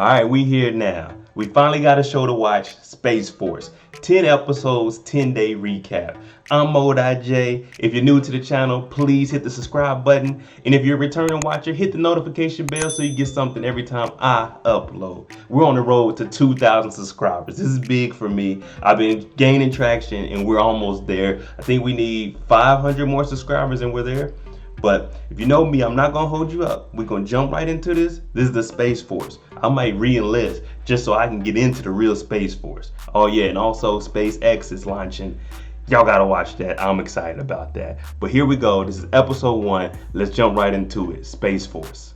Alright, we here now. We finally got a show to watch, Space Force. 10 episodes, 10-day recap. I'm MoedotJ. If you're new to the channel, please hit the subscribe button. And if you're a returning watcher, hit the notification bell so you get something every time I upload. We're on the road to 2,000 subscribers. This is big for me. I've been gaining traction and we're almost there. I think we need 500 more subscribers and we're there. But if you know me, I'm not gonna hold you up. We're gonna jump right into this. This is the Space Force. I might re-enlist just so I can get into the real Space Force. Oh yeah, and also SpaceX is launching. Y'all gotta watch that. I'm excited about that. But here we go. This is episode 1. Let's jump right into it. Space Force.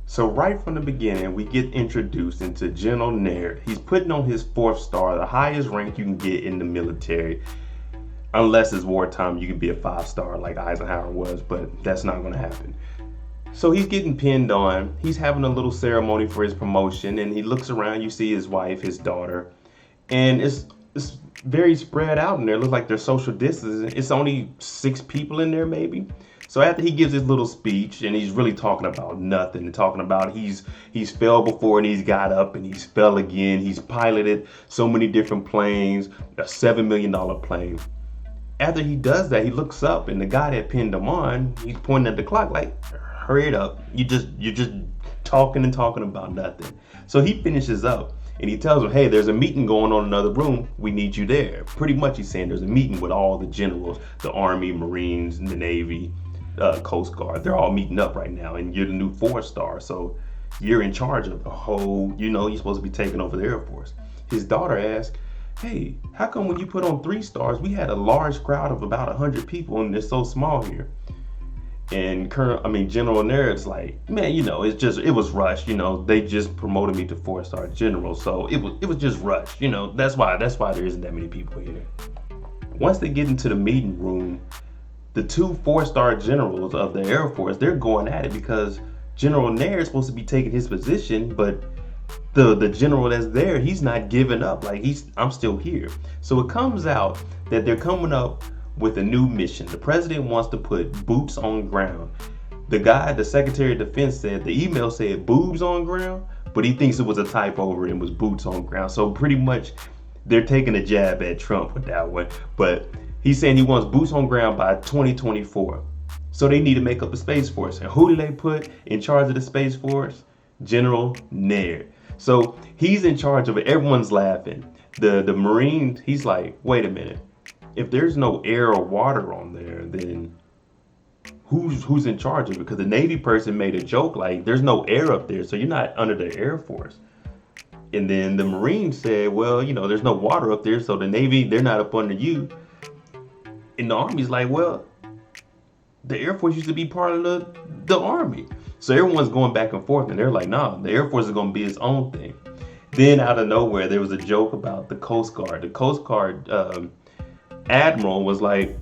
So right from the beginning, we get introduced into General Naird. He's putting on his 4th star, the highest rank you can get in the military. Unless it's wartime, you can be a 5-star like Eisenhower was, but that's not going to happen. So he's getting pinned on. He's having a little ceremony for his promotion, and he looks around. You see his wife, his daughter, and it's very spread out in there. It looks like there's social distancing. It's only 6 people in there, maybe. So after he gives his little speech, and he's really talking about nothing, and talking about he's fell before and he's got up and he's fell again. He's piloted so many different planes, a $7 million plane. After he does that, he looks up and the guy that pinned him on, he's pointing at the clock like, hurry it up. You're just talking and talking about nothing. So he finishes up and he tells him, hey, there's a meeting going on in another room. We need you there. Pretty much he's saying there's a meeting with all the generals, the Army, Marines, the Navy, Coast Guard. They're all meeting up right now and you're the new 4-star. So you're in charge of the whole, you're supposed to be taking over the Air Force. His daughter asks, hey, how come when you put on 3 stars, we had a large crowd of about 100 people and it's so small here? And General Naird's like, man, it was rushed. They just promoted me to 4-star general, so it was just rushed. That's why there isn't that many people here. Once they get into the meeting room, the 2 4-star generals of the Air Force, they're going at it because General Naird's supposed to be taking his position, but the general that's there, he's not giving up. Like I'm still here. So it comes out that they're coming up with a new mission. The president wants to put boots on ground. The Secretary of Defense said, the email said boobs on ground, but he thinks it was a typo over it and was boots on ground. So pretty much they're taking a jab at Trump with that one. But he's saying he wants boots on ground by 2024. So they need to make up a Space Force. And who do they put in charge of the Space Force? General Naird. So he's in charge of it. Everyone's laughing. The Marines, he's like, wait a minute. If there's no air or water on there, then who's in charge of it? Because the Navy person made a joke like, there's no air up there, so you're not under the Air Force. And then the Marines said, well, there's no water up there, so the Navy, they're not up under you. And the Army's like, well, the Air Force used to be part of the Army. So everyone's going back and forth, and they're like, nah, the Air Force is going to be its own thing. Then out of nowhere, there was a joke about the Coast Guard. The Coast Guard admiral was like,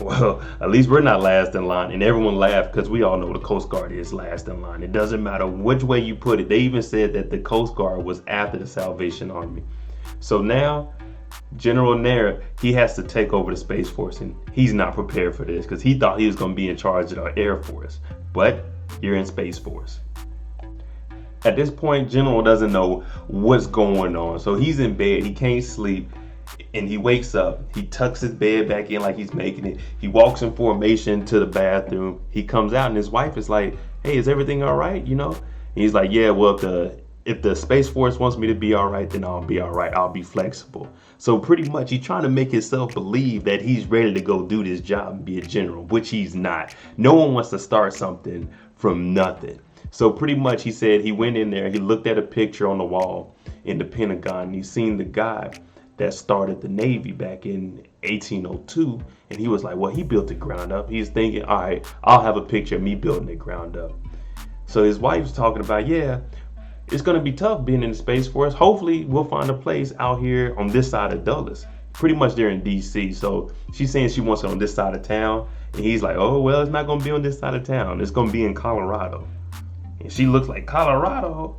well, at least we're not last in line. And everyone laughed because we all know the Coast Guard is last in line. It doesn't matter which way you put it. They even said that the Coast Guard was after the Salvation Army. So now General Naird, he has to take over the Space Force, and he's not prepared for this because he thought he was going to be in charge of the Air Force. But you're in Space Force. At this point, General doesn't know what's going on. So he's in bed, he can't sleep, and he wakes up. He tucks his bed back in like he's making it. He walks in formation to the bathroom. He comes out and his wife is like, hey, is everything all right? And he's like, yeah, well, if the Space Force wants me to be all right, then I'll be all right. I'll be flexible. So pretty much he's trying to make himself believe that he's ready to go do this job and be a general, which he's not. No one wants to start something from nothing. So pretty much he said he went in there, he looked at a picture on the wall in the Pentagon, and he seen the guy that started the Navy back in 1802. And he was like, well, he built it ground up. He's thinking, all right, I'll have a picture of me building it ground up. So his wife's talking about, yeah, it's going to be tough being in the Space Force. Hopefully we'll find a place out here on this side of Dulles. Pretty much they're in DC. So she's saying she wants it on this side of town. And he's like, oh, well, it's not going to be on this side of town. It's going to be in Colorado. And she looks like, Colorado?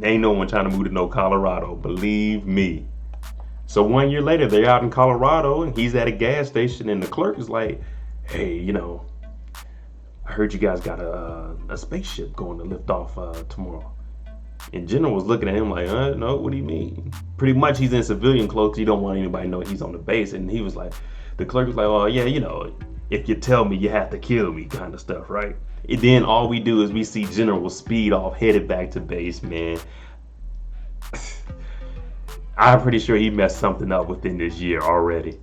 Ain't no one trying to move to no Colorado. Believe me. So 1 year later, they're out in Colorado and he's at a gas station and the clerk is like, hey, I heard you guys got a spaceship going to lift off tomorrow. And General was looking at him like, no, what do you mean? Pretty much he's in civilian clothes. You don't want anybody to know he's on the base. And he was like, the clerk was like, oh yeah, if you tell me, you have to kill me, kind of stuff, right? And then all we do is we see General speed off, headed back to base, man. I'm pretty sure he messed something up within this year already.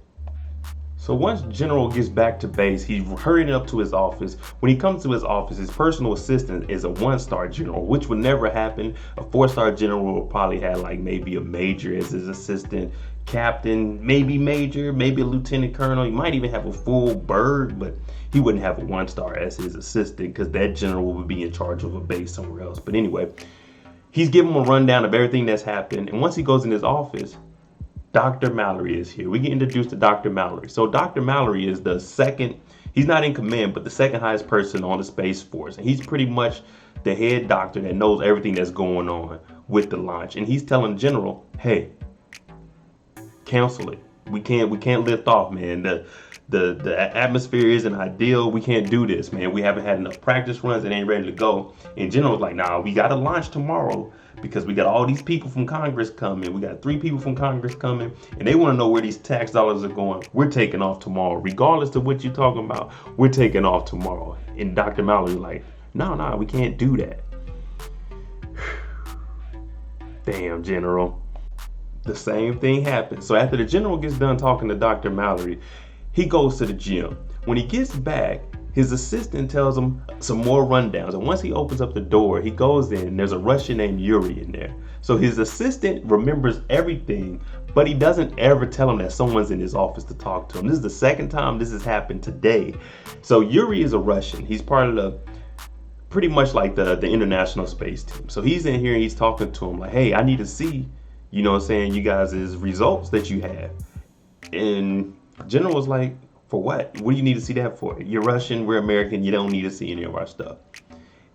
So once General gets back to base, he's hurrying up to his office. When he comes to his office, his personal assistant is a 1-star general, which would never happen. A 4-star general will probably have like maybe a major as his assistant, captain, maybe major, maybe a lieutenant colonel. He might even have a full bird, but he wouldn't have a 1-star as his assistant because that general would be in charge of a base somewhere else. But anyway, he's giving him a rundown of everything that's happened. And once he goes in his office, Dr. Mallory is here. We get introduced to Dr. Mallory. So Dr. Mallory is the second, he's not in command, but the second highest person on the Space Force. And he's pretty much the head doctor that knows everything that's going on with the launch. And he's telling General, hey, cancel it. We can't lift off, man. The atmosphere isn't ideal. We can't do this, man. We haven't had enough practice runs. It ain't ready to go. And General's like, nah, we got to launch tomorrow because we got all these people from Congress coming. We got 3 people from Congress coming, and they want to know where these tax dollars are going. We're taking off tomorrow. Regardless of what you're talking about, we're taking off tomorrow. And Dr. Mallory's like, no, we can't do that. Damn, General. The same thing happens. So after the General gets done talking to Dr. Mallory, he goes to the gym. When he gets back, his assistant tells him some more rundowns. And once he opens up the door, he goes in and there's a Russian named Yuri in there. So his assistant remembers everything, but he doesn't ever tell him that someone's in his office to talk to him. This is the second time this has happened today. So Yuri is a Russian. He's part of the, pretty much like the international space team. So he's in here and he's talking to him like, hey, I need to see, you know what I'm saying, you guys' results that you have. And General was like, for what? What do you need to see that for? You're Russian, we're American, you don't need to see any of our stuff.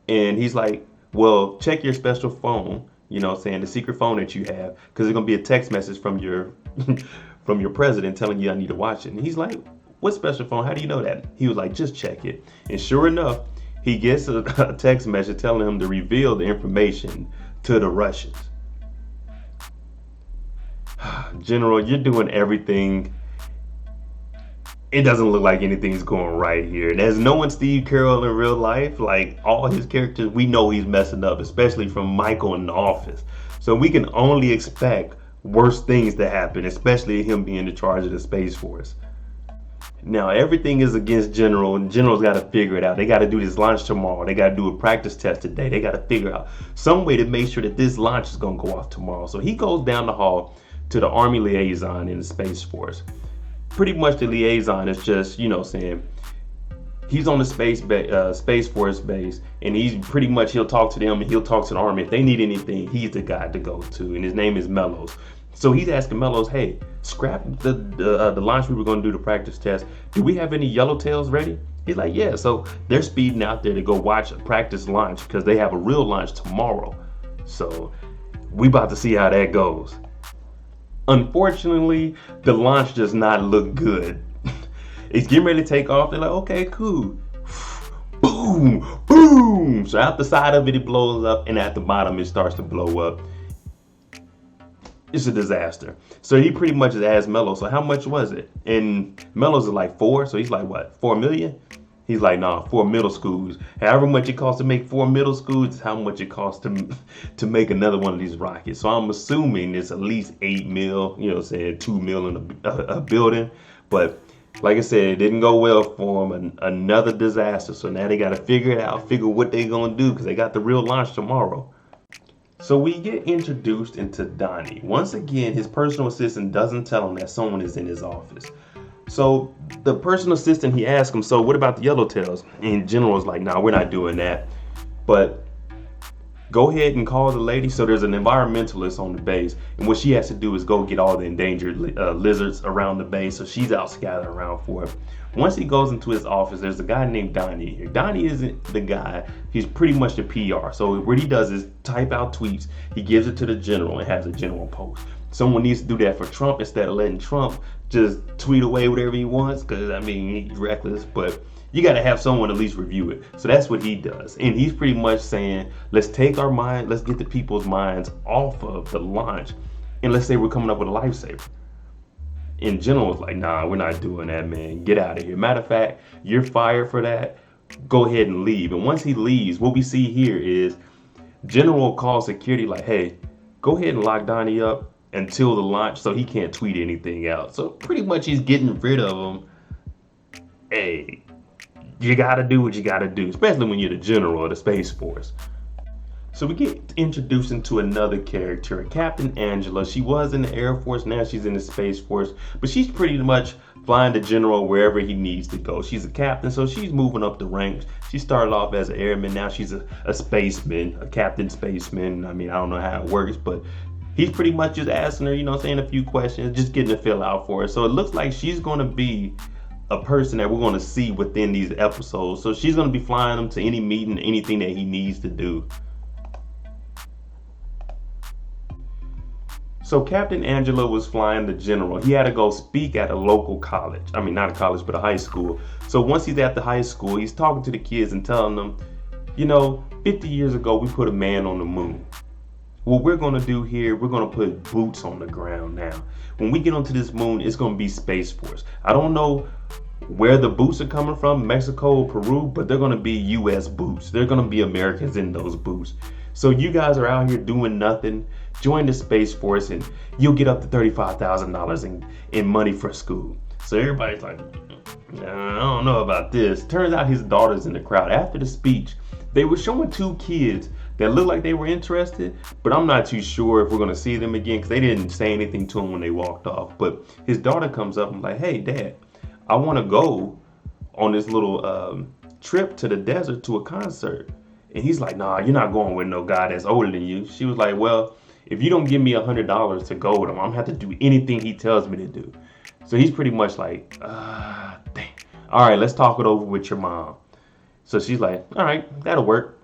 And he's like, well, check your special phone, you know what I'm saying, the secret phone that you have, because there's going to be a text message from your from your president telling you I need to watch it. And he's like, what special phone? How do you know that? He was like, just check it. And sure enough, he gets a text message telling him to reveal the information to the Russians. General, you're doing everything. It doesn't look like anything's going right here. And as knowing Steve Carell in real life, like all his characters, we know he's messing up, especially from Michael in The Office. So we can only expect worse things to happen, especially him being in charge of the Space Force. Now everything is against General, and General's got to figure it out. They got to do this launch tomorrow. They got to do a practice test today. They got to figure out some way to make sure that this launch is going to go off tomorrow. So he goes down the hall to the Army liaison in the Space Force. Pretty much the liaison is just, you know, saying he's on the Space Force base, and he's pretty much, he'll talk to them and he'll talk to the Army. If they need anything, he's the guy to go to, and his name is Mellows. So he's asking Mellows, hey, scrap the launch we were going to do the practice test. Do we have any yellowtails ready? He's like, yeah. So they're speeding out there to go watch a practice launch because they have a real launch tomorrow. So we about to see how that goes. Unfortunately, the launch does not look good. It's getting ready to take off. They're like, okay, cool. Boom, boom. So out the side of it, it blows up, and at the bottom, it starts to blow up. It's a disaster. So he pretty much just asked Mello, so how much was it? And Mello's is like 4, so he's like, what, 4 million? He's like, nah, 4 middle schools. However much it costs to make 4 middle schools is how much it costs to make another one of these rockets. So I'm assuming it's at least 8 mil, you know, saying 2 mil in a building. But like I said, it didn't go well for them. Another disaster. So now they got to figure it out, figure what they're going to do, because they got the real launch tomorrow. So we get introduced into Donnie. Once again, his personal assistant doesn't tell him that someone is in his office. So the personal assistant, he asks him, so what about the yellowtails? And General's like, nah, we're not doing that. But go ahead and call the lady. So there's an environmentalist on the base. And what she has to do is go get all the endangered lizards around the base. So she's out scattering around for it. Once he goes into his office, there's a guy named Donnie here. Donnie isn't the guy. He's pretty much the PR. So what he does is type out tweets. He gives it to the general and has the general post. Someone needs to do that for Trump instead of letting Trump just tweet away whatever he wants, because I mean, he's reckless. But you got to have someone at least review it. So that's what he does. And he's pretty much saying, let's take our mind, let's get the people's minds off of the launch, and let's say we're coming up with a lifesaver. And General was like, nah, we're not doing that, man. Get out of here. Matter of fact, you're fired for that. Go ahead and leave. And once he leaves, what we see here is General calls security like, hey, go ahead and lock Donnie up until the launch so he can't tweet anything out. So pretty much he's getting rid of him. Hey, you got to do what you got to do, especially when you're the general of the Space Force. So we get introduced into another character, Captain Angela. She was in the Air Force, now she's in the Space Force, but she's pretty much flying the general wherever he needs to go. She's a captain, so she's moving up the ranks. She started off as an airman, now she's a spaceman, a captain spaceman. I mean, I don't know how it works, but he's pretty much just asking her, you know, saying a few questions, just getting a feel out for her. So it looks like she's going to be a person that we're going to see within these episodes. So she's going to be flying him to any meeting, anything that he needs to do. So Captain Angela was flying the general. He had to go speak at a local college. I mean, not a college, but a high school. So once he's at the high school, he's talking to the kids and telling them, you know, 50 years ago, we put a man on the moon. What we're going to do here, we're going to put boots on the ground now. When we get onto this moon, it's going to be Space Force. I don't know where the boots are coming from, Mexico or Peru, but they're going to be U.S. boots. They're going to be Americans in those boots. So you guys are out here doing nothing. Join the Space Force and you'll get up to $35,000 in money for school. So everybody's like, I don't know about this. Turns out his daughter's in the crowd. After the speech, they were showing two kids that looked like they were interested, but I'm not too sure if we're going to see them again because they didn't say anything to him when they walked off. But his daughter comes up and like, hey, Dad, I want to go on this little trip to the desert to a concert. And he's like, nah, you're not going with no guy that's older than you. She was like, well, if you don't give me $100 to go with him, I'm gonna have to do anything he tells me to do. So he's pretty much like, dang. All right, let's talk it over with your mom. So she's like, all right, that'll work.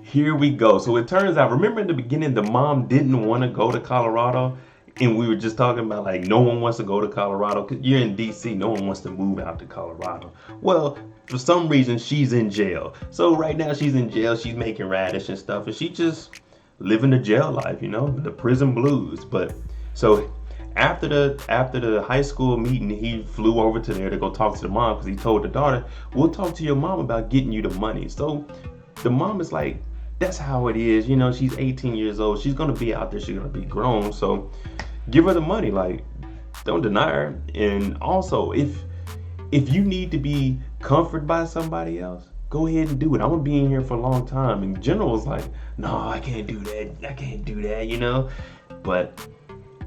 Here we go. So it turns out, remember in the beginning, the mom didn't want to go to Colorado. And we were just talking about like, no one wants to go to Colorado because you're in DC. No one wants to move out to Colorado. Well, for some reason, she's in jail. So right now she's in jail. She's making radish and stuff. And she just living the jail life, you know, the prison blues. But so after the high school meeting, he flew over to there to go talk to the mom because he told the daughter, we'll talk to your mom about getting you the money. So the mom is like, that's how it is. You know, she's 18 years old. She's going to be out there. She's going to be grown. So give her the money. Like, don't deny her. And also, if you need to be comforted by somebody else, go ahead and do it. I'm going to be in here for a long time. And General was like, no, I can't do that. I can't do that, you know. But,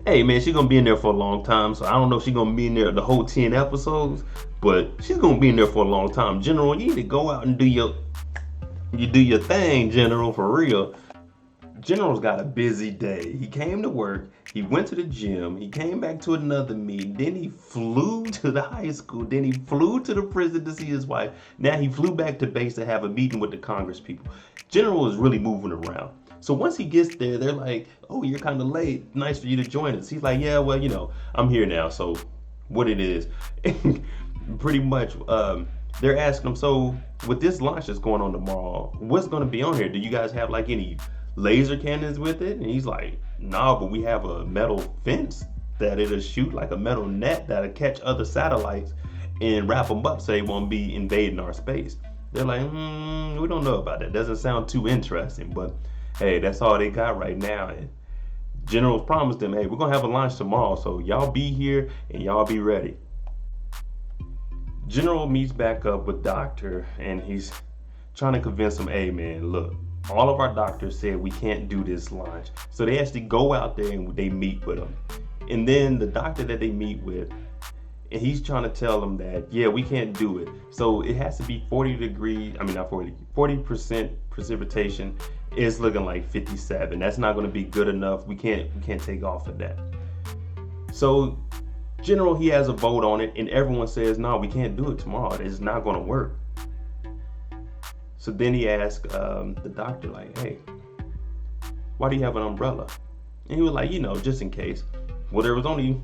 hey, man, she's going to be in there for a long time. So I don't know if she's going to be in there the whole 10 episodes. But she's going to be in there for a long time. General, you need to go out and do your thing, General, for real. General's got a busy day. He came to work, he went to the gym, he came back to another meeting, then he flew to the high school, then he flew to the prison to see his wife. Now he flew back to base to have a meeting with the Congress people. General is really moving around. So once he gets there, they're like, oh, you're kind of late. Nice for you to join us. He's like, yeah, well, you know, I'm here now. So what it is, pretty much, they're asking him, so with this launch that's going on tomorrow, what's going to be on here? Do you guys have like any laser cannons with it? And he's like, no, but we have a metal fence that it'll shoot, like a metal net that'll catch other satellites and wrap them up so they won't be invading our space. They're like, we don't know about that. Doesn't sound too interesting, but hey, that's all they got right now. And General's promised them, hey, we're going to have a launch tomorrow, so y'all be here and y'all be ready. General meets back up with Doctor and he's trying to convince him, hey man, look, all of our doctors said we can't do this launch. So they actually go out there and they meet with him. And then the doctor that they meet with, and he's trying to tell them that, yeah, we can't do it. So it has to be 40% precipitation. It's looking like 57. That's not going to be good enough. We can't take off of that. So General, he has a vote on it, and everyone says, no, we can't do it tomorrow. It's not going to work. So then he asked the doctor, like, hey, why do you have an umbrella? And he was like, just in case. Well, there was only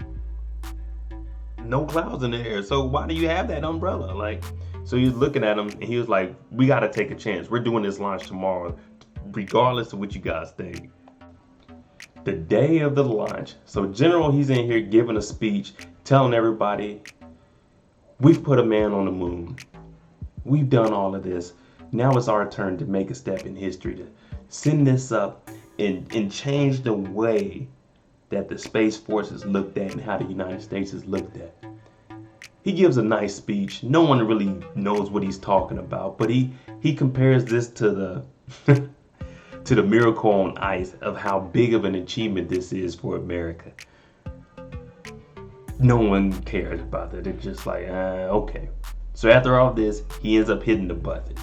no clouds in the air, so why do you have that umbrella? Like, so he was looking at him, and he was like, we got to take a chance. We're doing this launch tomorrow, regardless of what you guys think. The day of the launch, so General, he's in here giving a speech, telling everybody, we've put a man on the moon. We've done all of this. Now it's our turn to make a step in history, to send this up and change the way that the Space Force is looked at and how the United States is looked at. He gives a nice speech. No one really knows what he's talking about, but he compares this to the to the miracle on ice of how big of an achievement this is for America. No one cares about it. It's just like, okay. So after all this, he ends up hitting the button.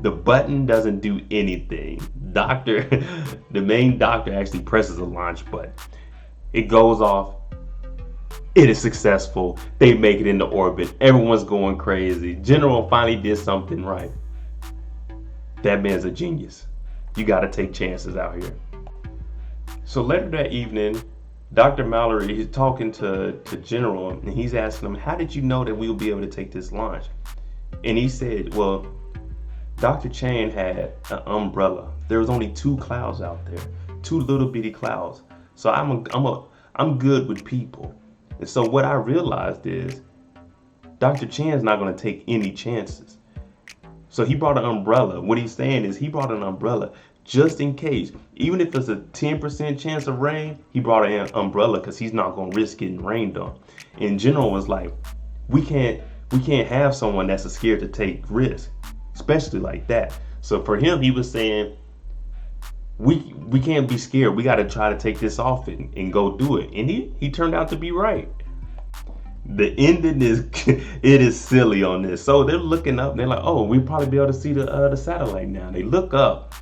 The button doesn't do anything. The main doctor actually presses a launch button. It goes off. It is successful. They make it into orbit. Everyone's going crazy. General finally did something right. That man's a genius. You got to take chances out here. So later that evening, Dr. Mallory is talking to General, and he's asking him, how did you know that we will be able to take this launch? And he said, well, Dr. Chan had an umbrella. There was only 2 clouds out there, 2 little bitty clouds. So I'm good with people. And so what I realized is Dr. Chan's not going to take any chances. So he brought an umbrella. What he's saying is he brought an umbrella just in case. Even if it's a 10% chance of rain, he brought an umbrella because he's not going to risk getting rained on. And General was like, we can't have someone that's scared to take risks, especially like that. So for him, he was saying, we can't be scared. We got to try to take this off and go do it. And he turned out to be right. The ending is it is silly on this. So they're looking up and they're like, oh, we'll probably be able to see the satellite now. They look up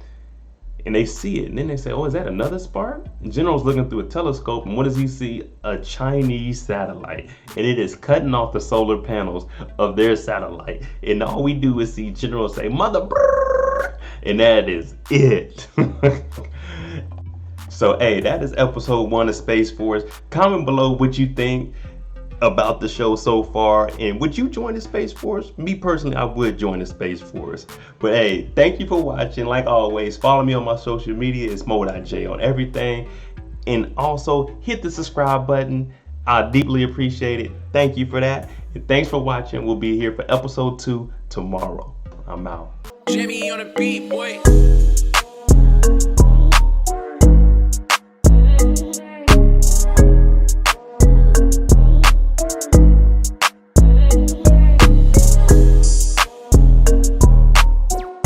and they see it. And then they say, oh, is that another spark? And General's looking through a telescope, and what does he see? A Chinese satellite. And it is cutting off the solar panels of their satellite. And all we do is see General say, mother brrr, and that is it. So, hey, that is episode 1 of Space Force. Comment below what you think about the show so far, and would you join the Space Force? Me personally, I would join the Space Force. But hey, thank you for watching. Like always, follow me on my social media. It's MoedotJ on everything. And also hit the subscribe button. I deeply appreciate it. Thank you for that. And thanks for watching. We'll be here for episode 2 tomorrow. I'm out. Jimmy on the beat, boy.